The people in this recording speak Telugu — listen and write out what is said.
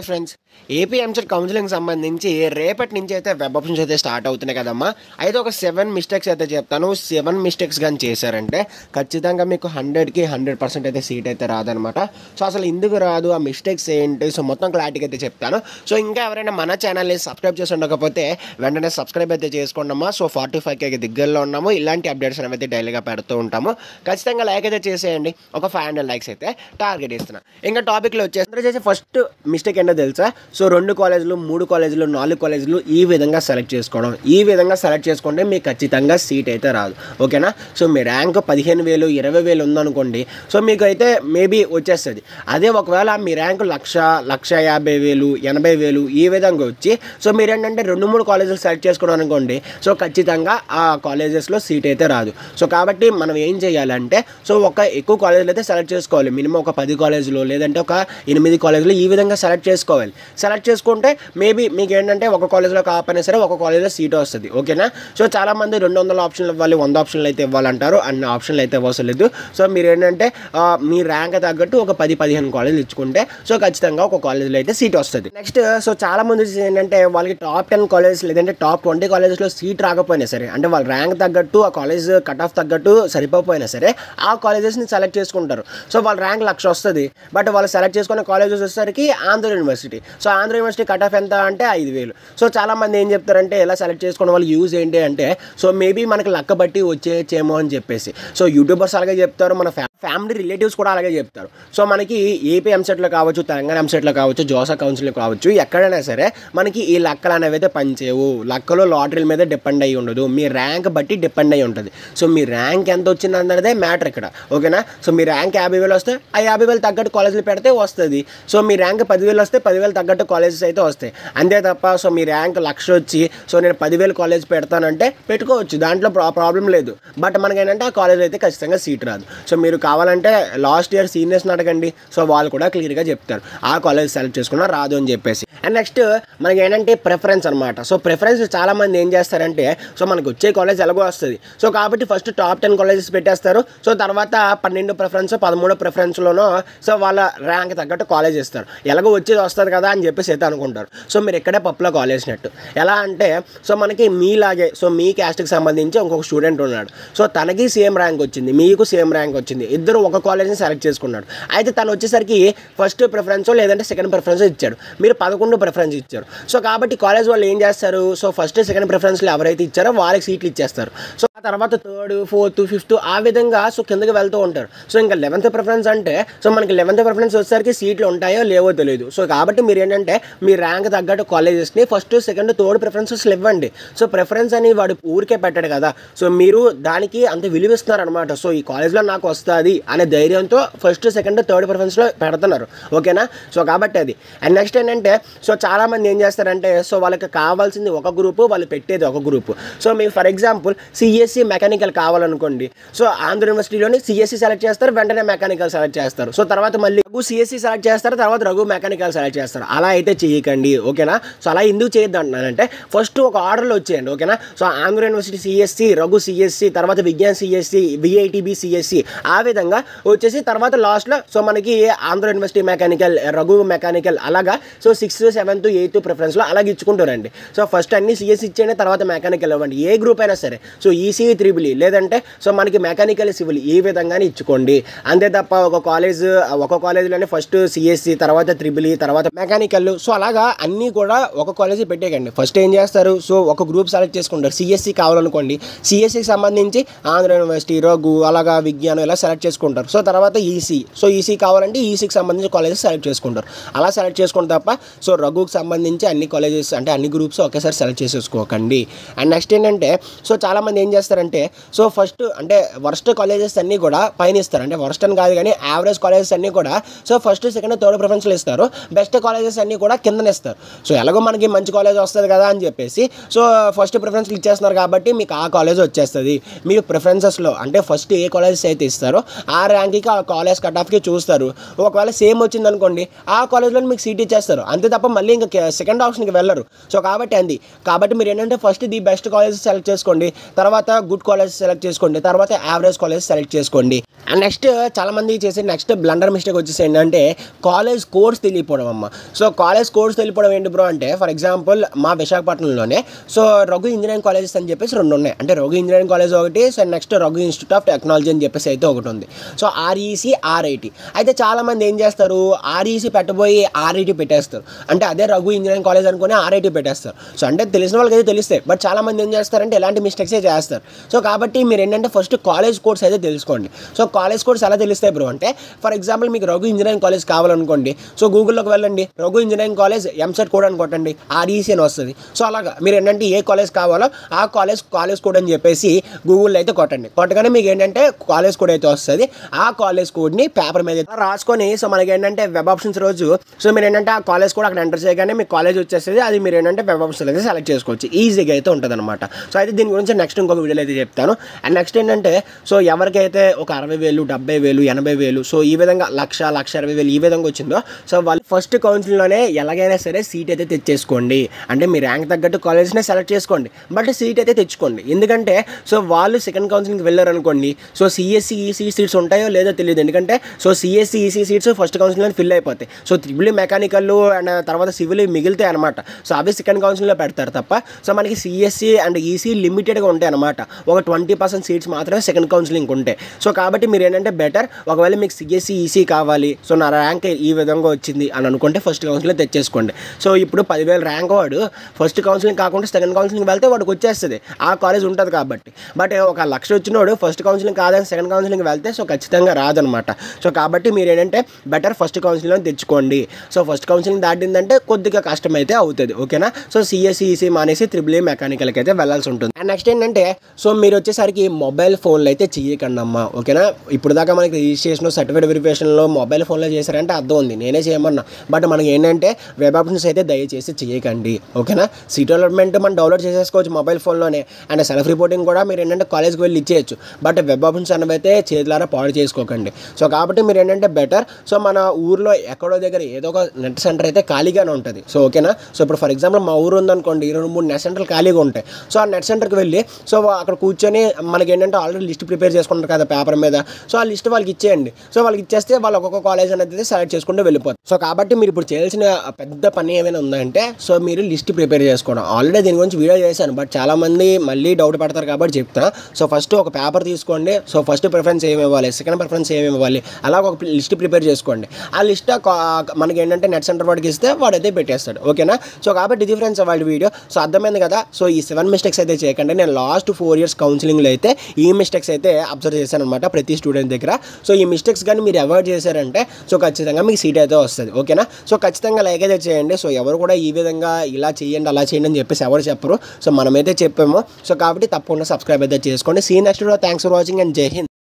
ఫ్రెండ్స్, ఏపీ ఎంసెట్ కౌన్సిలింగ్ సంబంధించి రేపటి నుంచి అయితే వెబ్ ఆప్షన్స్ అయితే స్టార్ట్ అవుతున్నాయి కదమ్మా. అయితే ఒక 7 మిస్టేక్స్ అయితే చెప్తాను. 7 మిస్టేక్స్ కానీ చేశారంటే ఖచ్చితంగా మీకు 100కి 100% అయితే సీట్ అయితే రాదనమాట. సో అసలు ఎందుకు రాదు, ఆ మిస్టేక్స్ ఏంటి, సో మొత్తం క్లారిటీగా అయితే చెప్తాను. సో ఇంకా ఎవరైనా మన ఛానల్ని సబ్స్క్రైబ్ చేసి ఉండకపోతే వెంటనే సబ్స్క్రైబ్ అయితే చేసుకోండమ్మా. సో 45K దగ్గరలో ఉన్నాము. ఇలాంటి అప్డేట్స్ అనేవి అయితే డైలీగా పెడుతూ ఉంటాము. ఖచ్చితంగా లైక్ అయితే చేసేయండి. ఒక 500 లైక్స్ అయితే టార్గెట్ ఇస్తున్నా. ఇంకా టాపిక్లో వచ్చేసి ఫస్ట్ మిస్టేక్ ఏంటో తెలుసా? సో 2 కాలేజీలు 3 కాలేజీలు 4 కాలేజీలు ఈ విధంగా సెలెక్ట్ చేసుకోవడం. ఈ విధంగా సెలెక్ట్ చేసుకుంటే మీకు ఖచ్చితంగా సీట్ అయితే రాదు. ఓకేనా? సో మీ ర్యాంక్ 15,000 20,000 ఉందనుకోండి, సో మీకు అయితే మేబీ వచ్చేస్తుంది. అదే ఒకవేళ మీ ర్యాంక్ 1,50,000 80,000 ఈ విధంగా వచ్చి సో మీరు ఏంటంటే 2-3 కాలేజీలు సెలెక్ట్ చేసుకోవడం అనుకోండి, సో ఖచ్చితంగా ఆ కాలేజెస్లో సీట్ అయితే రాదు. సో కాబట్టి మనం ఏం చేయాలంటే సో ఎక్కువ కాలేజీలు అయితే సెలెక్ట్ చేసుకోవాలి. మినిమం ఒక 10 కాలేజీలు లేదంటే ఒక 8 కాలేజీలు ఈ విధంగా సెలెక్ట్ చేసుకోవాలి. సెలెక్ట్ చేసుకుంటే మేబీ మీకు ఏంటంటే ఒక కాలేజ్లో కాకపోయినా సరే ఒక కాలేజ్లో సీట్ వస్తుంది. ఓకేనా? సో చాలామంది 200 ఆప్షన్లు ఇవ్వాలి, 100 ఆప్షన్లు అయితే ఇవ్వాలంటారు. అన్ని ఆప్షన్లు అయితే అవసరం లేదు. సో మీరు ఏంటంటే మీ ర్యాంక్ తగ్గట్టు ఒక 10-15 కాలేజీలు ఇచ్చుకుంటే సో ఖచ్చితంగా ఒక కాలేజ్లో అయితే సీట్ వస్తుంది. నెక్స్ట్ సో చాలా మంది ఏంటంటే వాళ్ళకి టాప్ 10 కాలేజెస్ లేదంటే టాప్ 20 కాలేజెస్లో సీట్ రాకపోయినా సరే, అంటే వాళ్ళ ర్యాంక్ తగ్గట్టు ఆ కాలేజ్ కట్ ఆఫ్ తగ్గట్టు సరిపోయినా సరే ఆ కాలేజెస్ని సెలెక్ట్ చేసుకుంటారు. సో వాళ్ళ ర్యాంక్ 1,00,000 వస్తుంది. బట్ వాళ్ళు సెలెక్ట్ చేసుకున్న కాలేజెస్ వచ్చేసరికి Andhra university. So Andhra university cut off ఎంత అంటే 5,000. సో చాలామంది ఏం చెప్తారంటే ఎలా సెలెక్ట్ చేసుకున్న వాళ్ళు యూజ్ ఏంటి అంటే సో మేబీ మనకి లక్క బట్టి వచ్చేమో అని చెప్పేసి. సో యూట్యూబర్స్ అలాగే చెప్తారు, మన ఫ్యామిలీ రిలేటివ్స్ కూడా అలాగే చెప్తారు. సో మనకి ఏపీ ఎంసెట్లో కావచ్చు, తెలంగాణ ఎంసెట్లో కావచ్చు, జోసా కౌన్సిలింగ్ కావచ్చు, ఎక్కడైనా సరే మనకి ఈ లక్కలు అనేవి అయితే పనిచేయవు. లక్కలో లాటరీల మీద డిపెండ్ అయ్యి ఉండదు, మీ ర్యాంక్ బట్టి డిపెండ్ అయ్యి ఉంటుంది. సో మీ ర్యాంక్ ఎంత వచ్చింది అన్నదే మ్యాటర్ ఇక్కడ. ఓకేనా? సో మీ ర్యాంక్ 50,000 వస్తే ఆ 50,000 తగ్గట్టు కాలేజీలు పెడితే వస్తుంది. సో మీ ర్యాంక్ 10,000 వస్తే 10,000 తగ్గట్టు కాలేజెస్ అయితే వస్తాయి. అంతే తప్ప సో మీ ర్యాంక్ 1,00,000 వచ్చి సో నేను 10,000 కాలేజ్ పెడతానంటే పెట్టుకోవచ్చు, దాంట్లో ప్రాబ్లం లేదు. బట్ మనకేంటంటే ఆ కాలేజ్ అయితే ఖచ్చితంగా సీట్ రాదు. సో మీరు కావాలంటే లాస్ట్ ఇయర్ సీనియర్స్ని అడగండి. సో వాళ్ళు కూడా క్లియర్గా చెప్తారు ఆ కాలేజ్ సెలెక్ట్ చేసుకున్నా రాదు అని చెప్పేసి. అండ్ నెక్స్ట్ మనకి ఏంటంటే ప్రిఫరెన్స్ అనమాట. సో ప్రిఫరెన్స్ చాలామంది ఏం చేస్తారంటే సో మనకు వచ్చే కాలేజ్ ఎలాగో వస్తుంది. సో కాబట్టి ఫస్ట్ టాప్ 10 కాలేజెస్ పెట్టేస్తారు. సో తర్వాత 12 ప్రిఫరెన్స్ 13 ప్రిఫరెన్స్లోనో సో వాళ్ళ ర్యాంక్ తగ్గట్టు కాలేజ్ ఇస్తారు. ఎలాగో వచ్చేది వస్తుంది కదా అని చెప్పేసి అయితే అనుకుంటారు. సో మీరు ఎక్కడే పప్పులో కాలేజ్ నెట్టు. ఎలా అంటే సో మనకి మీలాగే సో మీ క్యాస్ట్కి సంబంధించి ఇంకొక స్టూడెంట్ ఉన్నాడు. సో తనకి సేమ్ ర్యాంక్ వచ్చింది, మీకు సేమ్ ర్యాంక్ వచ్చింది. ఇద్దరు ఒక కాలేజ్ని సెలెక్ట్ చేసుకున్నాడు. అయితే తను వచ్చేసరికి ఫస్ట్ ప్రిఫరెన్స్ లేదంటే సెకండ్ ప్రిఫరెన్స్ ఇచ్చాడు, మీరు 11 ప్రిఫరెన్స్ ఇచ్చారు. సో కాబట్టి కాలేజ్ వాళ్ళు ఏం చేస్తారు, సో ఫస్ట్ సెకండ్ ప్రిఫరెన్స్లో ఎవరైతే ఇచ్చారో వాళ్ళకి సీట్లు ఇచ్చేస్తారు. సో ఆ తర్వాత 3rd 4th 5th ఆ విధంగా సో కిందకి వెళ్తూ ఉంటారు. సో ఇంకా 11th ప్రిఫరెన్స్ అంటే సో మనకి 11th ప్రిఫరెన్స్ వచ్చేసరికి సీట్లు ఉంటాయో లేవో తెలియదు. సో కాబట్టి మీరు ఏంటంటే మీ ర్యాంక్ తగ్గట్టు కాలేజెస్ని ఫస్ట్ సెకండ్ 3rd ప్రిఫరెన్సెస్లు ఇవ్వండి. సో ప్రిఫరెన్స్ అని వాడు ఊరికే పెట్టాడు కదా, సో మీరు దానికి అంత విలువిస్తున్నారు అనమాట. సో ఈ కాలేజ్లో నాకు వస్తుంది అనే ధైర్యంతో ఫస్ట్ సెకండ్ 3rd ప్రిఫరెన్స్లో పెడుతున్నారు. ఓకేనా? సో కాబట్టి అది. అండ్ నెక్స్ట్ ఏంటంటే సో చాలామంది ఏం చేస్తారంటే సో వాళ్ళకి కావాల్సింది ఒక గ్రూపు, వాళ్ళు పెట్టేది ఒక గ్రూపు. సో మీకు ఫర్ ఎగ్జాంపుల్ సిఎస్సి మెకానికల్ కావాలనుకోండి, సో ఆంధ్ర యూనివర్సిటీలోని సిఎస్సి సెలెక్ట్ చేస్తారు, వెంటనే మెకానికల్ సెలెక్ట్ చేస్తారు. సో తర్వాత మళ్ళీ రఘు సిఎస్సి సెలెక్ట్ చేస్తారు, తర్వాత రఘు మెకానికల్ సెలెక్ట్ చేస్తారు. అలా అయితే చేయకండి. ఓకేనా? సో అలా ఎందుకు చేయొద్దు అంటున్నానంటే ఫస్ట్ ఒక ఆర్డర్లో వచ్చేయండి. ఓకేనా? So Andhra university CSC, Raghu CSC, తర్వాత విజ్ఞాన్ సిఎస్సి, విఐటిబి సిఎస్సి ఆ విధంగా వచ్చేసి తర్వాత లాస్ట్లో సో మనకి Andhra university mechanical, Raghu mechanical అలాగా సో 6th 7th 8th ప్రిఫరెన్స్లో అలాగే ఇచ్చుకుంటారండి. సో ఫస్ట్ అన్ని సిఎస్సి ఇచ్చేయండి, తర్వాత మెకానికల్ ఇవ్వండి. ఏ గ్రూప్ అయినా సరే సో ఈసీ త్రిబుల్ లేదంటే సో మనకి మెకానికల్ సివిల్ ఈ విధంగానే ఇచ్చుకోండి. అంతే తప్ప ఒక కాలేజ్లోనే ఫస్ట్ సిఎస్సి, తర్వాత త్రిబుల్, తర్వాత మెకానికల్, సో అలాగా అన్నీ కూడా ఒక కాలేజీ పెట్టేయండి. ఫస్ట్ ఏం చేస్తారు, సో ఒక గ్రూప్ సెలెక్ట్ చేసుకుంటారు. సిఎస్సి కావాలనుకోండి, సిఎస్సికి సంబంధించి ఆంధ్ర యూనివర్సిటీ, రఘు అలాగా విజ్ఞానం ఇలా సెలెక్ట్ చేసుకుంటారు. సో తర్వాత ఈసీ, సో ఈసీ కావాలంటే ఈసీకి సంబంధించి కాలేజెస్ సెలెక్ట్ చేసుకుంటారు. అలా సెలెక్ట్ చేసుకుంటే తప్ప సో రఘుకి సంబంధించి అన్ని కాలేజెస్ అంటే అన్ని గ్రూప్స్ ఒకేసారి సెలెక్ట్ చేసేసుకోకండి. అండ్ నెక్స్ట్ ఏంటంటే సో చాలామంది ఏం చేస్తారంటే సో ఫస్ట్ అంటే వర్స్ట్ కాలేజెస్ అన్నీ కూడా పైన ఇస్తారు. అంటే వర్స్ట్ అని కాదు కానీ యావరేజ్ కాలేజెస్ అన్నీ కూడా సో ఫస్ట్ సెకండ్ 3rd ప్రిఫరెన్స్లో ఇస్తారు. బెస్ట్ కాలేజెస్ అన్నీ కూడా కిందనే ఇస్తారు. సో ఎలాగో మనకి మంచి కాలేజ్ వస్తుంది కదా అని చెప్పేసి సో ఫస్ట్ ప్రిఫరెన్స్లు ఇచ్చేస్తున్నారు కాబట్టి మీకు ఆ కాలేజ్ వచ్చేస్తుంది. మీరు ప్రిఫరెన్సెస్లో అంటే ఫస్ట్ ఏ కాలేజెస్ అయితే ఇస్తారో ఆ ర్యాంక్కి ఆ కాలేజ్ కట్ ఆఫ్కి చూస్తారు. ఒకవేళ సేమ్ వచ్చింది అనుకోండి ఆ కాలేజ్లో మీకు సీట్ ఇచ్చేస్తారు. అంతే తప్ప తప్ప మళ్ళీ ఇంకా సెకండ్ ఆప్షన్కి వెళ్ళరు. సో కాబట్టి మీరు ఏంటంటే first the best college select చేసుకోండి, తర్వాత గుడ్ కాలేజ్ సెలెక్ట్ చేసుకోండి, తర్వాత యావరేజ్ కాలేజ్ సెలెక్ట్ చేసుకోండి. అండ్ నెక్స్ట్ చాలామంది చేసే నెక్స్ట్ బ్లండర్ మిస్టేక్ వచ్చేసి ఏంటంటే కాలేజ్ కోర్స్ తెలియపోవడం అమ్మ. సో కాలేజ్ కోర్స్ తెలియపోవడం ఏంటి బ్రో అంటే, ఫర్ ఎగ్జాంపుల్ మా విశాఖపట్నంలోనే సో రఘు ఇంజనీరింగ్ కాలేజెస్ అని చెప్పేసి 2 ఉన్నాయి. అంటే రఘు ఇంజనీరింగ్ కాలేజ్ ఒకటి, so next Raghu institute of technology అని చెప్పేసి అయితే ఒకటి ఉంది. So REC RIT. అయితే చాలామంది ఏం చేస్తారు, ఆర్ఈసి పెట్టబోయి ఆర్ఐటి పెట్టేస్తారు. అంటే అదే రఘు ఇంజనీరింగ్ కాలేజ్ అనుకుని ఆర్ఐటి పెట్టేస్తారు. సో అంటే తెలిసిన వాళ్ళకి అయితే తెలుస్తాయి, బట్ చాలామంది ఏం చేస్తారంటే ఇలాంటి మిస్టేక్సే చేస్తారు. సో కాబట్టి మీరు ఏంటంటే ఫస్ట్ కాలేజ్ కోర్స్ అయితే తెలుసుకోండి. సో కాలేజ్ కోర్స్ ఎలా తెలుస్తాయి బ్రో అంటే, ఫర్ ఎగ్జాంపుల్ మీకు రఘు ఇంజనీరింగ్ కాలేజ్ కావాలనుకోండి, సో గూగుల్లోకి వెళ్ళండి, Raghu engineering college EAMCET code అని కొట్టండి, ఆర్ఈసి అని వస్తుంది. సో అలాగా మీరు ఏంటంటే ఏ కాలేజ్ కావాలో ఆ కాలేజ్ కోడ్ అని చెప్పేసి గూగుల్లో అయితే కొట్టగానే మీకు ఏంటంటే కాలేజ్ కోడ్ అయితే వస్తుంది. ఆ కాలేజ్ కోడ్ని పేపర్ మీద రాసుకొని, సో మనకి ఏంటంటే వెబ్ ఆప్షన్స్ రోజు సో మీరు ఏంటంటే ఆ కాలేజ్ కోడ్ అక్కడ ఎంటర్ చేయగానే మీకు కాలేజ్ వచ్చేస్తుంది. అది మీరు ఏంటంటే వెబ్ ఆప్షన్స్ అయితే సెలెక్ట్ చేసుకోవచ్చు, ఈజీగా అయితే ఉంటుంది అనమాట. సో అయితే దీని గురించి నెక్స్ట్ ఇంకొక వీడియోలో అయితే చెప్తాను. అండ్ నెక్స్ట్ ఏంటంటే సో ఎవరికైతే ఒక 60,000, 70,000, 80,000 సో ఈ విధంగా 1,20,000 ఈ విధంగా వచ్చిందో, సో వాళ్ళు ఫస్ట్ కౌన్సిలింగ్లోనే ఎలాగైనా సరే సీట్ అయితే తెచ్చేసుకోండి. అంటే మీ ర్యాంక్ తగ్గట్టు కాలేజ్నే సెలెక్ట్ చేసుకోండి, బట్ సీట్ అయితే తెచ్చుకోండి. ఎందుకంటే సో వాళ్ళు సెకండ్ కౌన్సిలింగ్కి వెళ్ళారనుకోండి, సో సిఎస్సి ఈసీ సీట్స్ ఉంటాయో లేదో తెలియదు. ఎందుకంటే so CSC EC seats first కౌన్సిలింగ్లో ఫిల్ అయిపోతాయి. సో త్రిబుల్ మెకానికల్ అండ్ తర్వాత సివిల్ మిగులుతాయి అనమాట. సో అవి సెకండ్ కౌన్సిలింగ్లో పెడతారు తప్ప, సో మనకి సిఎస్సి అండ్ ఈసీ లిమిటెడ్గా ఉంటాయి అనమాట. ఒక 20% సీట్స్ మాత్రమే సెకండ్ కౌన్సిలింగ్ ఉంటాయి. సో కాబట్టి మీరు ఏంటంటే బెటర్, ఒకవేళ మీకు సిఎస్సి ఈసీ కావాలి, సో నా ర్యాంక్ ఈ విధంగా వచ్చింది అని అనుకుంటే ఫస్ట్ కౌన్సిలింగ్ తెచ్చేసుకోండి. సో ఇప్పుడు 10,000 ర్యాంక్ వాడు ఫస్ట్ కౌన్సిలింగ్ కాకుండా సెకండ్ కౌన్సిలింగ్ వెళ్తే వాడికి వచ్చేస్తుంది, ఆ కాలేజ్ ఉంటుంది కాబట్టి. బట్ 1,00,000 వచ్చినోడు ఫస్ట్ కౌన్సిలింగ్ కాదని సెకండ్ కౌన్సిలింగ్ వెళ్తే సో ఖచ్చితంగా రాదనమాట. సో కాబట్టి మీరు ఏంటంటే బెటర్ ఫస్ట్ కౌన్సిలింగ్ తెచ్చుకోండి. సో ఫస్ట్ కౌన్సిలింగ్ దాటిందంటే కొద్దిగా కష్టం అయితే అవుతుంది, ఓకేనా. సో సిఎస్సి ఈసీ మానేసి త్రిబుల్ మెకానికల్కి అయితే వెళ్ళాల్సి ఉంటుంది. అండ్ నెక్స్ట్ ఏంటంటే సో మీరు వచ్చేసరికి మొబైల్ ఫోన్లో అయితే చేయకండి అమ్మ, ఓకేనా. ఇప్పుడు దాకా మనకి రిజిస్ట్రేషన్ సర్టిఫికేట్ వెరిఫికేషన్లో మొబైల్ ఫోన్లో చేశారంటే అర్థం ఉంది, నేనే చేయమన్నా. బట్ మనకి ఏంటంటే వెబ్ ఆప్షన్స్ అయితే దయచేసి చేయకండి, ఓకేనా. సీట్ డెవలప్మెంట్ మనం డౌన్లోడ్ చేసేసుకోవచ్చు మొబైల్ ఫోన్లోనే, అండ్ సెల్ఫ్ రిపోర్టింగ్ కూడా మీరు ఏంటంటే కాలేజ్కి వెళ్ళి ఇచ్చేయచ్చు. బట్ వెబ్ ఆప్షన్స్ అనేవి అయితే చేతులారా పాడు చేసుకోకండి. సో కాబట్టి మీరు ఏంటంటే బెటర్, సో మన ఊర్లో ఎక్కడో దగ్గర ఏదో ఒక నెట్ సెంటర్ అయితే ఖాళీగానే ఉంటుంది. సో ఓకేనా. సో ఇప్పుడు ఫర్ ఎగ్జాంపుల్ మా ఊరు ఉందనుకోండి, 2-3 నెట్ సెంటర్లు ఖాళీగా ఉంటాయి. సో ఆ నెట్ సెంటర్కి వెళ్ళి సో అక్కడ కూర్చొని మనకి ఏంటంటే ఆల్రెడీ లిస్ట్ ప్రిపేర్ చేసుకుంటారు కదా పేపర్ మీద, సో ఆ లిస్ట్ వాళ్ళకి ఇచ్చేయండి. సో వాళ్ళకి ఇచ్చేస్తే వాళ్ళు ఒక్కొక్క కాలేజ్ అనేది సెలెక్ట్ చేసుకుంటూ వెళ్ళిపోతారు. సో కాబట్టి మీరు ఇప్పుడు చేయాల్సిన పెద్ద పని ఏమైనా ఉందంటే సో మీరు లిస్ట్ ప్రిపేర్ చేసుకోవడం. ఆల్రెడీ దీని గురించి వీడియో చేశాను, బట్ చాలామంది మళ్ళీ డౌట్ పడతారు కాబట్టి చెప్తాను. సో ఫస్ట్ ఒక పేపర్ తీసుకోండి, సో ఫస్ట్ ప్రిఫరెన్స్ ఏమి ఇవ్వాలి, సెకండ్ ప్రిఫరెన్స్ ఏమి ఇవ్వాలి, అలా ఒక లిస్ట్ ప్రిపేర్ చేసుకోండి. ఆ లిస్ట్ మనకి ఏంటంటే నెట్ సెంటర్ వాడికి ఇస్తే వాడైతే పెట్టేస్తాడు, ఓకేనా. సో కాబట్టి ఇది ఫ్రెండ్స్ వాళ్ళ వీడియో. సో అర్థమైంది కదా. సో ఈ 7 మిస్టేక్స్ అయితే చేయకండి. నేను లాస్ట్ 4 years కౌన్సిలింగ్లో అయితే ఈ మిస్టేక్స్ అయితే అబ్జర్వ్ చేశాను అనమాట ప్రతి స్టూడెంట్ దగ్గర. సో ఈ మిస్టేక్స్ కానీ మీరు అవాయిడ్ చేశారంటే సో ఖచ్చితంగా మీకు సీట్ అయితే వస్తుంది, ఓకేనా. సో ఖచ్చితంగా లైక్ అయితే చేయండి. సో ఎవరు కూడా ఈ విధంగా ఇలా చేయండి అలా చేయండి అని చెప్పేసి ఎవరు చెప్పరు. సో మనమైతే చెప్పాము. సో కాబట్టి తప్పకుండా సబ్స్క్రైబ్ అయితే చేసుకోండి. See next video. Thanks for watching and Jai Hind.